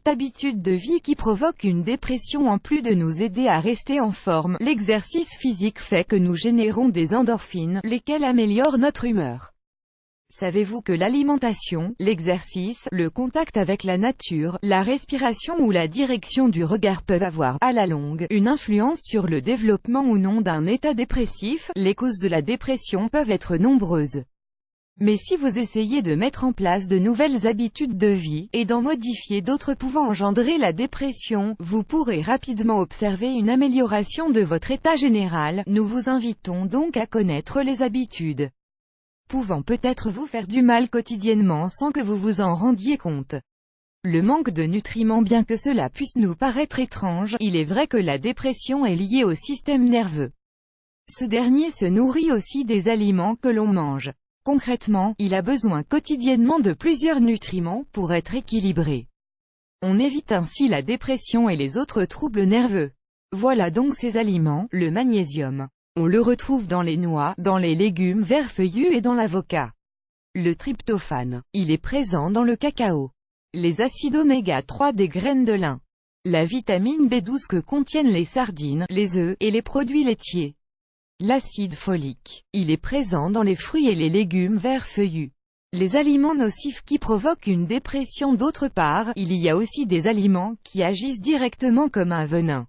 habitude de vie qui provoque une dépression. En plus de nous aider à rester en forme, l'exercice physique fait que nous générons des endorphines, lesquelles améliorent notre humeur. Savez-vous que l'alimentation, l'exercice, le contact avec la nature, la respiration ou la direction du regard peuvent avoir, à la longue, une influence sur le développement ou non d'un état dépressif? Les causes de la dépression peuvent être nombreuses. Mais si vous essayez de mettre en place de nouvelles habitudes de vie, et d'en modifier d'autres pouvant engendrer la dépression, vous pourrez rapidement observer une amélioration de votre état général. Nous vous invitons donc à connaître les habitudes pouvant peut-être vous faire du mal quotidiennement sans que vous vous en rendiez compte. Le manque de nutriments. Bien que cela puisse nous paraître étrange, il est vrai que la dépression est liée au système nerveux. Ce dernier se nourrit aussi des aliments que l'on mange. Concrètement, il a besoin quotidiennement de plusieurs nutriments pour être équilibré. On évite ainsi la dépression et les autres troubles nerveux. Voilà donc ces aliments. Le magnésium. On le retrouve dans les noix, dans les légumes verts feuillus et dans l'avocat. Le tryptophane. Il est présent dans le cacao. Les acides oméga 3 des graines de lin. La vitamine B12 que contiennent les sardines, les œufs, et les produits laitiers. L'acide folique. Il est présent dans les fruits et les légumes verts feuillus. Les aliments nocifs qui provoquent une dépression. D'autre part, il y a aussi des aliments qui agissent directement comme un venin.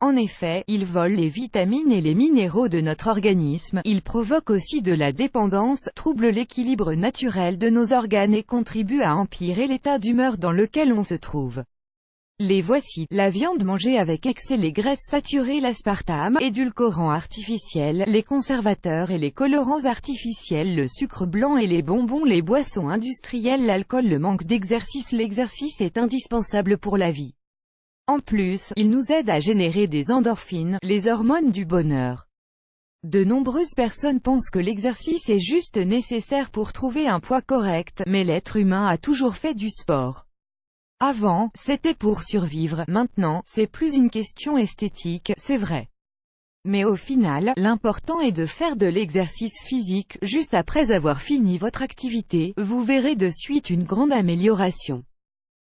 En effet, ils volent les vitamines et les minéraux de notre organisme, ils provoquent aussi de la dépendance, troublent l'équilibre naturel de nos organes et contribuent à empirer l'état d'humeur dans lequel on se trouve. Les voici: la viande mangée avec excès, les graisses saturées, l'aspartame, édulcorants artificiels, les conservateurs et les colorants artificiels, le sucre blanc et les bonbons, les boissons industrielles, l'alcool, le manque d'exercice. L'exercice est indispensable pour la vie. En plus, il nous aide à générer des endorphines, les hormones du bonheur. De nombreuses personnes pensent que l'exercice est juste nécessaire pour trouver un poids correct, mais l'être humain a toujours fait du sport. Avant, c'était pour survivre, maintenant, c'est plus une question esthétique, c'est vrai. Mais au final, l'important est de faire de l'exercice physique. Juste après avoir fini votre activité, vous verrez de suite une grande amélioration.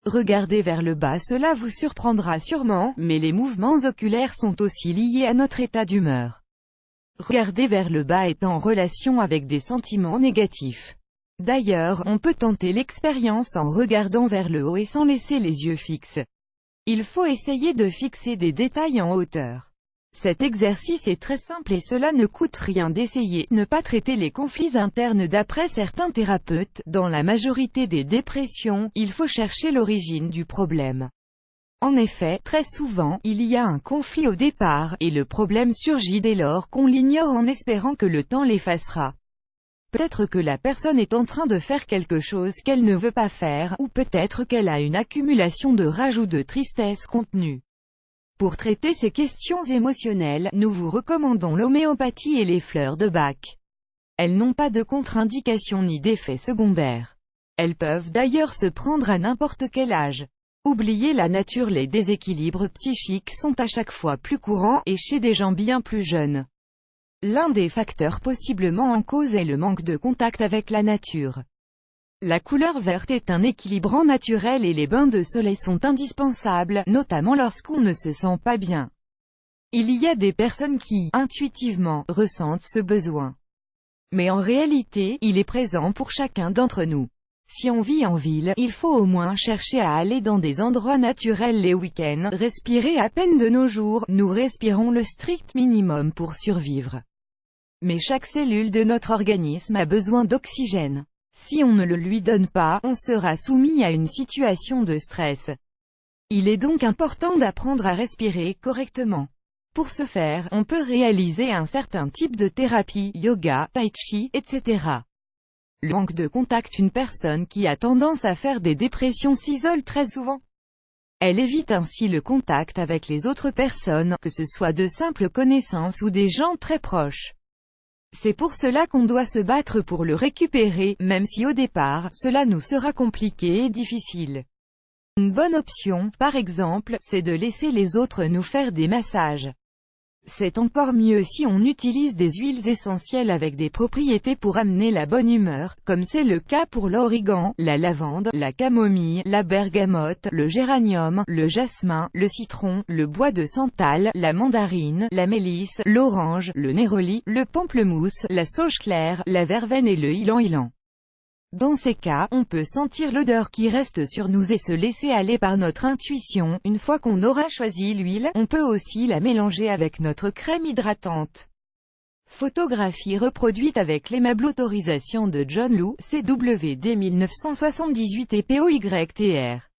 Regardez vers le bas, cela vous surprendra sûrement, mais les mouvements oculaires sont aussi liés à notre état d'humeur. Regarder vers le bas est en relation avec des sentiments négatifs. D'ailleurs, on peut tenter l'expérience en regardant vers le haut et sans laisser les yeux fixes. Il faut essayer de fixer des détails en hauteur. Cet exercice est très simple et cela ne coûte rien d'essayer. Ne pas traiter les conflits internes. D'après certains thérapeutes, dans la majorité des dépressions, il faut chercher l'origine du problème. En effet, très souvent, il y a un conflit au départ, et le problème surgit dès lors qu'on l'ignore en espérant que le temps l'effacera. Peut-être que la personne est en train de faire quelque chose qu'elle ne veut pas faire, ou peut-être qu'elle a une accumulation de rage ou de tristesse contenue. Pour traiter ces questions émotionnelles, nous vous recommandons l'homéopathie et les fleurs de Bach. Elles n'ont pas de contre-indication ni d'effets secondaires. Elles peuvent d'ailleurs se prendre à n'importe quel âge. Oubliez la nature. Les déséquilibres psychiques sont à chaque fois plus courants, et chez des gens bien plus jeunes. L'un des facteurs possiblement en cause est le manque de contact avec la nature. La couleur verte est un équilibrant naturel et les bains de soleil sont indispensables, notamment lorsqu'on ne se sent pas bien. Il y a des personnes qui, intuitivement, ressentent ce besoin. Mais en réalité, il est présent pour chacun d'entre nous. Si on vit en ville, il faut au moins chercher à aller dans des endroits naturels les week-ends. Respirer à peine de nos jours, nous respirons le strict minimum pour survivre. Mais chaque cellule de notre organisme a besoin d'oxygène. Si on ne le lui donne pas, on sera soumis à une situation de stress. Il est donc important d'apprendre à respirer correctement. Pour ce faire, on peut réaliser un certain type de thérapie, yoga, tai chi, etc. Le manque de contact. Une personne qui a tendance à faire des dépressions s'isole très souvent. Elle évite ainsi le contact avec les autres personnes, que ce soit de simples connaissances ou des gens très proches. C'est pour cela qu'on doit se battre pour le récupérer, même si au départ, cela nous sera compliqué et difficile. Une bonne option, par exemple, c'est de laisser les autres nous faire des massages. C'est encore mieux si on utilise des huiles essentielles avec des propriétés pour amener la bonne humeur, comme c'est le cas pour l'origan, la lavande, la camomille, la bergamote, le géranium, le jasmin, le citron, le bois de santal, la mandarine, la mélisse, l'orange, le néroli, le pamplemousse, la sauge claire, la verveine et le ylang-ylang. Dans ces cas, on peut sentir l'odeur qui reste sur nous et se laisser aller par notre intuition. Une fois qu'on aura choisi l'huile, on peut aussi la mélanger avec notre crème hydratante. Photographie reproduite avec l'aimable autorisation de John Lou, CWD 1978 et POYTR.